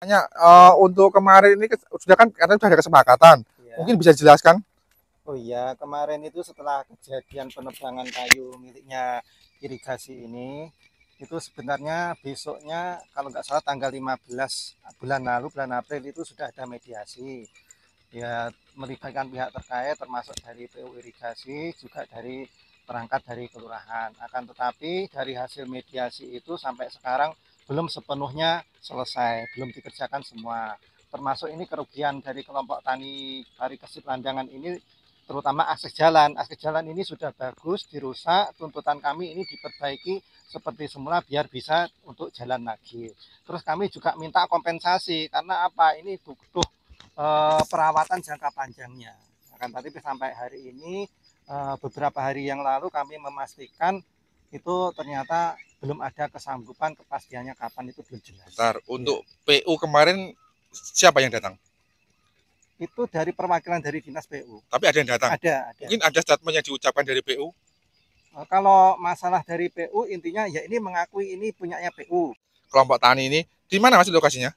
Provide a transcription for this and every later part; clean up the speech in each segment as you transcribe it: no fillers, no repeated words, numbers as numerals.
Hanya untuk kemarin ini sudah kan katanya sudah ada kesepakatan. Ya. Mungkin bisa dijelaskan? Oh iya, kemarin itu setelah kejadian penebangan kayu miliknya irigasi ini, itu sebenarnya besoknya kalau nggak salah tanggal 15 bulan lalu, bulan April itu sudah ada mediasi. Ya, melibatkan pihak terkait termasuk dari PU irigasi, juga dari perangkat dari kelurahan. Akan tetapi dari hasil mediasi itu sampai sekarang belum sepenuhnya selesai, belum dikerjakan semua. Termasuk ini kerugian dari kelompok tani Parikesit Landangan ini, terutama akses jalan. Akses jalan ini sudah bagus, dirusak. Tuntutan kami ini diperbaiki seperti semula biar bisa untuk jalan lagi. Terus kami juga minta kompensasi karena apa? Ini butuh perawatan jangka panjangnya. Akan tetapi sampai hari ini, beberapa hari yang lalu kami memastikan itu ternyata belum ada kesanggupan, kepastiannya kapan itu belum jelas. Bentar, untuk PU kemarin siapa yang datang? Itu dari perwakilan dari Dinas PU. Tapi ada yang datang? Ada. Mungkin ada statement yang diucapkan dari PU? Kalau masalah dari PU intinya ya ini mengakui ini punyanya PU. Kelompok tani ini di mana Mas lokasinya?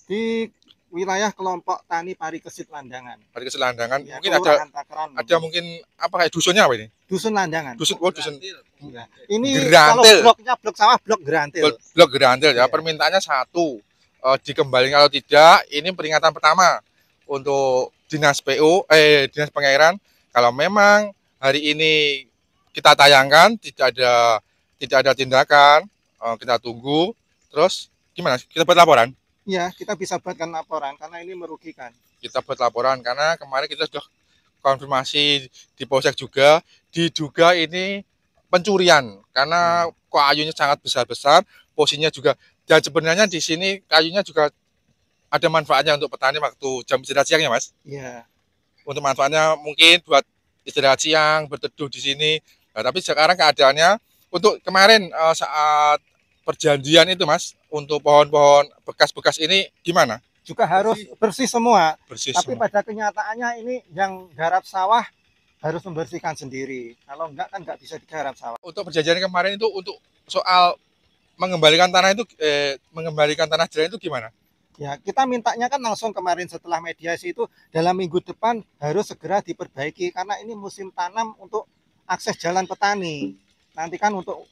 Di wilayah kelompok tani Parikesit Landangan. Parikesit Landangan. Ya, mungkin ada mungkin apa kayak dusunnya apa ini? Dusun Landangan. Dusun Ya. Ini Gerantil. kalau bloknya blok sawah, blok Gerantil. Blok Gerantil ya. Ya. Permintaannya satu. Dikembalikan kalau tidak, ini peringatan pertama untuk Dinas PU, Dinas Pengairan. Kalau memang hari ini kita tayangkan tidak ada tindakan, kita tunggu. Terus gimana? Kita buat laporan? Ya, kita bisa buatkan laporan karena ini merugikan. Kita buat laporan karena kemarin kita sudah konfirmasi di Polsek juga, diduga ini pencurian karena kayunya sangat besar-besar, posisinya juga. Dan sebenarnya di sini kayunya juga ada manfaatnya untuk petani waktu jam istirahat siang ya Mas? Iya. Untuk manfaatnya mungkin buat istirahat siang, berteduh di sini. Nah, tapi sekarang keadaannya untuk kemarin saat perjanjian itu Mas, untuk pohon-pohon bekas-bekas ini gimana? Juga harus bersih semua. Bersih tapi semua. pada kenyataannya ini yang garap sawah harus membersihkan sendiri. Kalau enggak kan enggak bisa digarap sawah. Untuk perjanjian kemarin itu untuk soal mengembalikan tanah itu mengembalikan tanah jalan itu gimana? Ya, kita mintanya kan langsung kemarin setelah mediasi itu dalam minggu depan harus segera diperbaiki karena ini musim tanam untuk akses jalan petani. Nanti kan untuk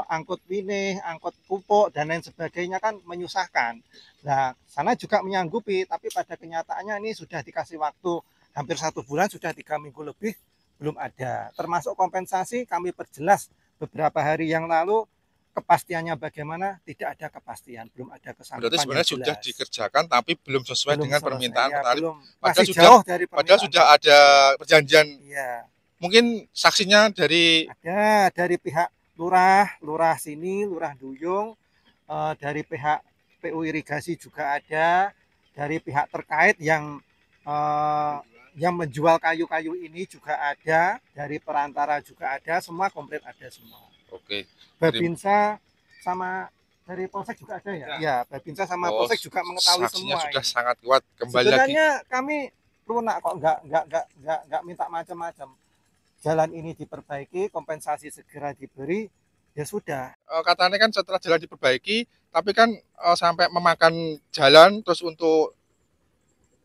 angkut winih, angkut pupuk dan lain sebagainya kan menyusahkan. Nah, sana juga menyanggupi, tapi pada kenyataannya ini sudah dikasih waktu hampir 1 bulan, sudah 3 minggu lebih belum ada. Termasuk kompensasi kami perjelas beberapa hari yang lalu, kepastiannya bagaimana tidak ada kepastian, belum ada kesanggupan. Berarti sebenarnya sudah dikerjakan tapi belum sesuai dengan permintaan petani. Masih jauh dari permintaan. Padahal sudah ada perjanjian. Iya. Mungkin saksinya dari ada dari pihak lurah sini, lurah Duyung, dari pihak PU irigasi juga ada, dari pihak terkait yang menjual kayu-kayu ini juga ada, dari perantara juga ada, semua komplit ada semua. Oke. Babinsa sama dari Polsek juga ada ya? Ya, Babinsa sama Polsek juga mengetahui semua. Sudah ini sangat kuat kembali sebenarnya lagi. Kami lunak kok, nggak minta macam-macam. Jalan ini diperbaiki, kompensasi segera diberi, ya sudah. Katanya kan setelah jalan diperbaiki, tapi kan sampai memakan jalan, terus untuk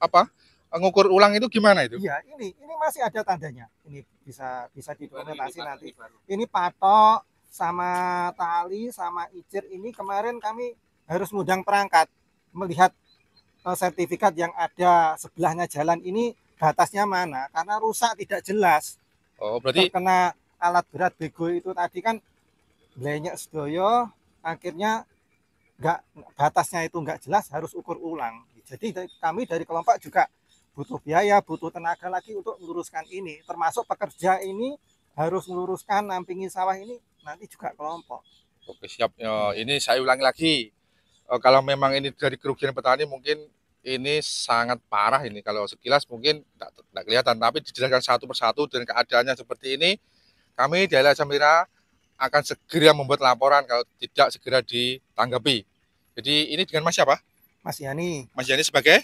apa? Ngukur ulang itu gimana itu? Iya, ini masih ada tandanya. Ini bisa didokumentasi nanti. Ini patok sama tali sama icir ini kemarin kami harus ngundang perangkat melihat sertifikat yang ada sebelahnya jalan ini batasnya mana karena rusak tidak jelas. Oh, berarti terkena alat berat bego itu tadi kan blenyek sedoyo, akhirnya batasnya itu nggak jelas, harus ukur ulang. Jadi kami dari kelompok juga butuh biaya, butuh tenaga lagi untuk meluruskan ini. Termasuk pekerja ini harus meluruskan, nampingi sawah ini nanti juga kelompok. Oke, siap. Ini saya ulangi lagi. Kalau memang ini dari kerugian petani mungkin ini sangat parah ini. Kalau sekilas mungkin tidak kelihatan, tapi dijelaskan satu persatu dan keadaannya seperti ini, kami di LH Samira akan segera membuat laporan kalau tidak segera ditanggapi. Jadi ini dengan Mas siapa? Mas Yani. Mas Yani sebagai?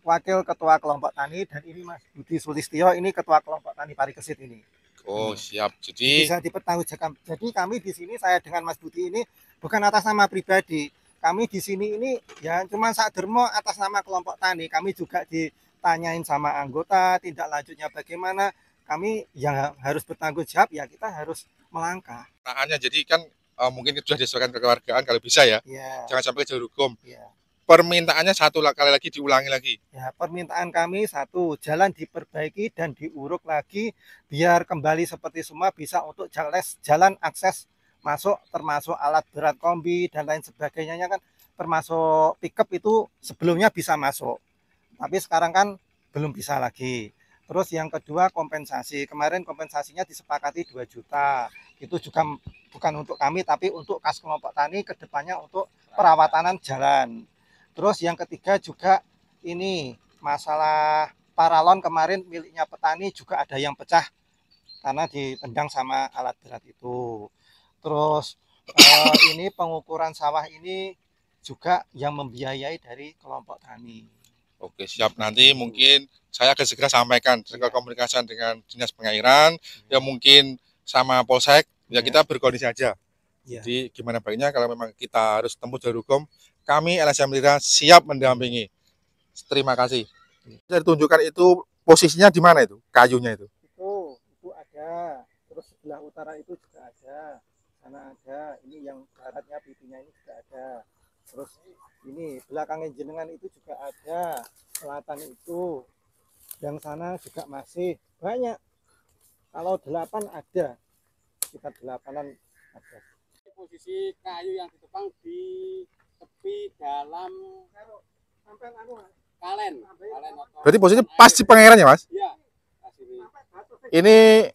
Wakil Ketua Kelompok Tani, dan ini Mas Budi Sulistyo, ini Ketua Kelompok Tani Parikesit ini. Oh siap. Jadi bisa dipertanggungjawabkan. Jadi kami di sini, saya dengan Mas Budi ini bukan atas nama pribadi. kami di sini ini ya cuma sadermo atas nama kelompok tani. Kami juga ditanyain sama anggota tindak lanjutnya bagaimana. Kami yang harus bertanggung jawab ya kita harus melangkah. Jadi kan mungkin sudah disesuaikan kekeluargaan kalau bisa ya. Ya. Jangan sampai ke jalur hukum. Ya. Permintaannya satu kali lagi diulangi lagi. Ya, permintaan kami satu, jalan diperbaiki dan diuruk lagi biar kembali seperti semua, bisa untuk jalan akses masuk termasuk alat berat kombi dan lain sebagainya kan, termasuk pickup itu sebelumnya bisa masuk. Tapi sekarang kan belum bisa lagi. Terus yang kedua kompensasi. Kemarin kompensasinya disepakati 2 juta. Itu juga bukan untuk kami tapi untuk kas kelompok tani kedepannya untuk perawatan jalan. Terus yang ketiga juga ini masalah paralon kemarin miliknya petani juga ada yang pecah karena ditendang sama alat berat itu. Terus ini pengukuran sawah ini juga yang membiayai dari kelompok tani. Oke, siap. Nanti mungkin saya akan segera sampaikan komunikasi dengan dinas pengairan, ya mungkin sama polsek, ya kita berkoordinasi aja. Jadi gimana baiknya kalau memang kita harus tempuh jalur hukum, kami LSM Lira siap mendampingi. Terima kasih. Saya tunjukkan itu posisinya di mana itu, kayunya itu. Itu ada. Terus sebelah utara itu juga ada. Sana ada. Ini yang baratnya pipinya ini juga ada. Terus ini belakangnya jenengan itu juga ada. Selatan itu. Yang sana juga masih banyak. Kalau 8 ada. Sekitar 8-an ada. Posisi kayu yang ditebang di tepi dalam kalen. Berarti posisinya pas di pengairan ya, Mas? Iya. Ini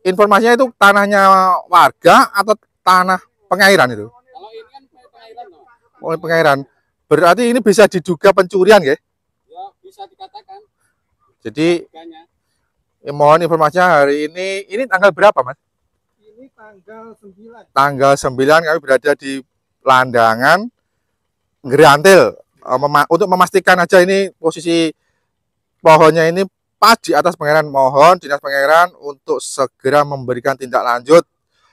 informasinya itu tanahnya warga atau tanah pengairan itu? Kalau ini kan pengairan, Pak. Oh, pengairan. Berarti ini bisa diduga pencurian, ya? Ya, bisa dikatakan. Jadi mohon informasinya hari ini tanggal berapa, Mas? Ini tanggal 9. Tanggal 9 kami berada di Landangan Ngeriantil untuk memastikan aja ini posisi pohonnya ini pas di atas pengairan. Mohon dinas pengairan untuk segera memberikan tindak lanjut.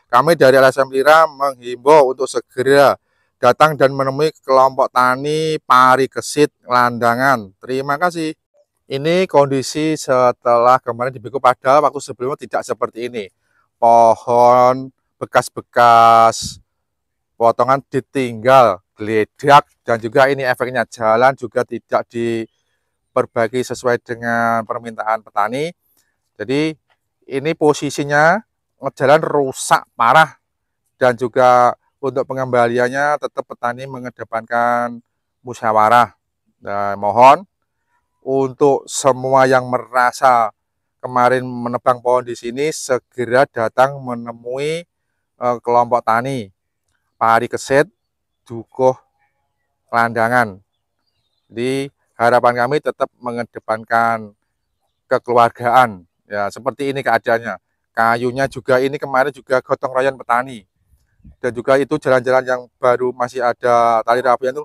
Kami dari LSM Lira menghimbau untuk segera datang dan menemui kelompok tani Pari Gesit Landangan. Terima kasih. Ini kondisi setelah kemarin dibekuk, padahal waktu sebelumnya tidak seperti ini. Pohon bekas-bekas potongan ditinggal geledak, dan juga ini efeknya jalan juga tidak diperbaiki sesuai dengan permintaan petani. Jadi ini posisinya jalan rusak parah, dan juga untuk pengembaliannya tetap petani mengedepankan musyawarah. Dan mohon untuk semua yang merasa kemarin menebang pohon di sini segera datang menemui kelompok tani Pari Gesit Dukuh Landangan. Jadi harapan kami tetap mengedepankan kekeluargaan. Ya, seperti ini keadaannya. Kayunya juga ini kemarin juga gotong royong petani. Dan juga itu jalan-jalan yang baru masih ada tali rapian itu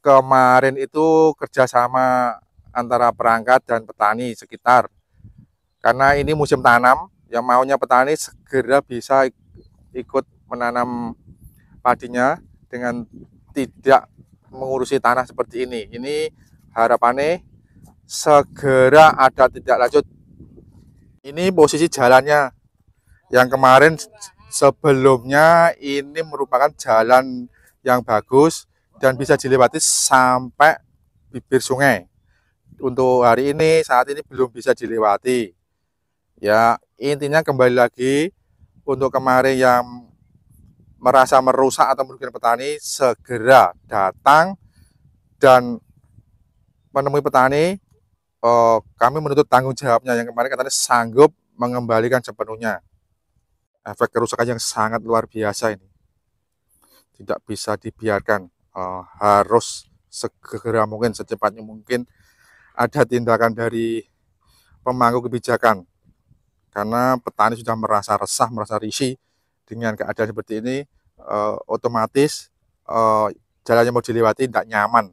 kemarin itu kerjasama antara perangkat dan petani sekitar. Karena ini musim tanam, yang maunya petani segera bisa ikut menanam padinya dengan tidak mengurusi tanah seperti ini. Ini harapannya segera ada tindak lanjut. Ini posisi jalannya. Yang kemarin sebelumnya ini merupakan jalan yang bagus dan bisa dilewati sampai bibir sungai. Untuk hari ini, saat ini belum bisa dilewati. Ya, intinya kembali lagi untuk kemarin yang merasa merusak atau merugikan petani, segera datang dan menemui petani. Kami menuntut tanggung jawabnya, yang kemarin katanya sanggup mengembalikan sepenuhnya. Efek kerusakan yang sangat luar biasa ini tidak bisa dibiarkan. Harus segera mungkin, secepatnya mungkin ada tindakan dari pemangku kebijakan, karena petani sudah merasa resah, merasa risih dengan keadaan seperti ini. Otomatis jalannya mau dilewati tidak nyaman.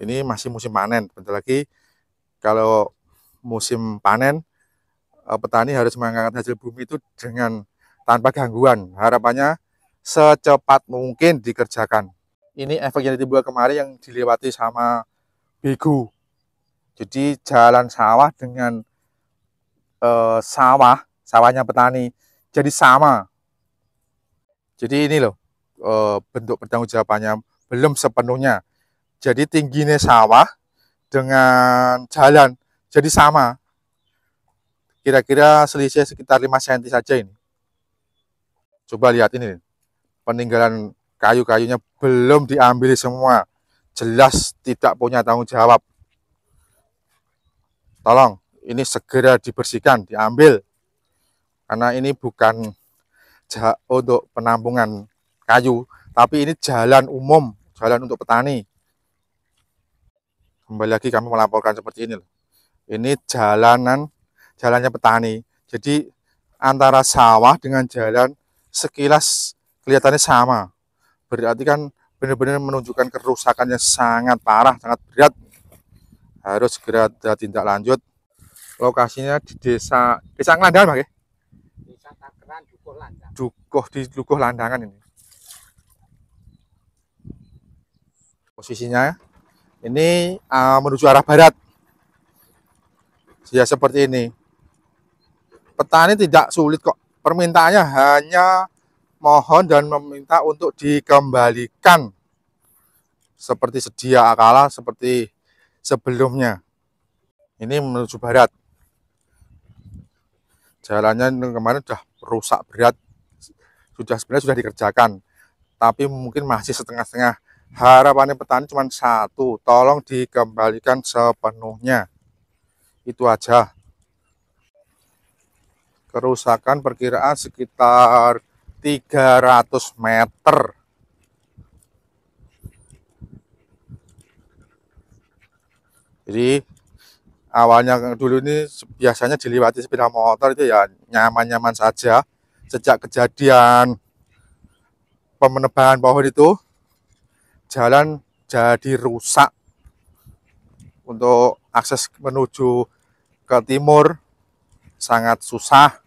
Ini masih musim panen, bentar lagi kalau musim panen, petani harus mengangkat hasil bumi itu dengan tanpa gangguan. Harapannya secepat mungkin dikerjakan. Ini efek yang ditimbulkan kemarin yang dilewati sama Bego. Jadi jalan sawah dengan sawahnya petani jadi sama. Jadi ini loh bentuk pertanggungjawabannya belum sepenuhnya. Jadi tingginya sawah dengan jalan jadi sama. Kira-kira selisih sekitar 5 cm saja ini. Coba lihat ini. Peninggalan kayu-kayunya belum diambil semua. Jelas tidak punya tanggung jawab. Tolong, ini segera dibersihkan, diambil. Karena ini bukan untuk penampungan kayu, tapi ini jalan umum, jalan untuk petani. Kembali lagi kami melaporkan seperti ini. Ini jalannya petani. Jadi antara sawah dengan jalan sekilas kelihatannya sama. Berarti kan benar-benar menunjukkan kerusakan yang sangat parah, sangat berat. Harus segera tindak lanjut. Lokasinya di desa Ngelandangan, Bang. Desa Takeran, Dukuh Landangan. Di Dukuh Landangan ini. Posisinya ini menuju arah barat. Ya seperti ini. Petani tidak sulit kok. Permintaannya hanya mohon dan meminta untuk dikembalikan seperti sedia kala, seperti sebelumnya. Ini menuju barat. Jalannya kemarin sudah rusak berat, sebenarnya sudah dikerjakan, tapi mungkin masih setengah-setengah. Harapannya petani cuma satu, tolong dikembalikan sepenuhnya. Itu aja. Kerusakan perkiraan sekitar 300 meter. Jadi awalnya dulu ini biasanya dilewati sepeda motor itu ya nyaman-nyaman saja. Sejak kejadian penebangan pohon itu, jalan jadi rusak. Untuk akses menuju ke timur sangat susah.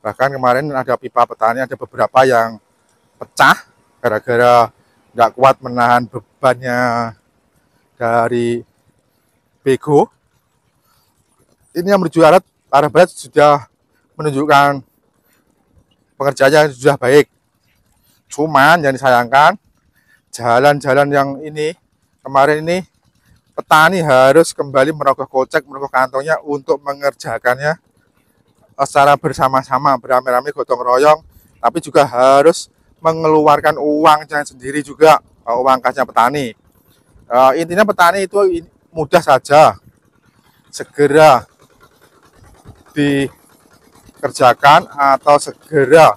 Bahkan kemarin ada pipa petani, ada beberapa yang pecah gara-gara nggak kuat menahan bebannya dari Bego. Ini yang menuju arah barat sudah menunjukkan pengerjaannya sudah baik. Cuman yang disayangkan jalan-jalan yang ini kemarin ini petani harus kembali merogoh kocek, merogoh kantongnya untuk mengerjakannya secara bersama-sama, beramai-ramai gotong royong, tapi juga harus mengeluarkan uangnya sendiri juga, uang kasnya petani. Intinya petani itu mudah saja, segera dikerjakan atau segera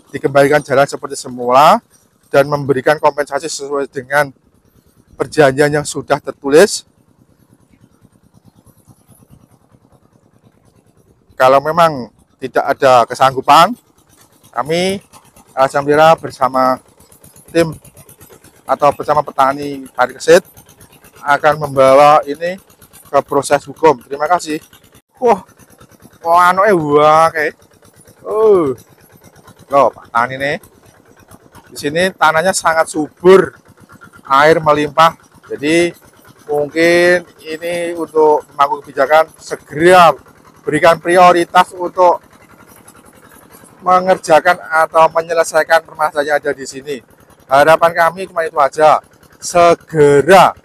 dikembalikan jalan seperti semula dan memberikan kompensasi sesuai dengan perjanjian yang sudah tertulis. Kalau memang tidak ada kesanggupan, kami Samdira bersama tim atau bersama petani padi kesit akan membawa ini ke proses hukum. Terima kasih. Wah, oke. Loh, petani nih. Di sini tanahnya sangat subur, air melimpah. Jadi mungkin ini untuk pemangku kebijakan segera berikan prioritas untuk mengerjakan atau menyelesaikan permasalahan yang ada di sini. Harapan kami cuma itu aja, segera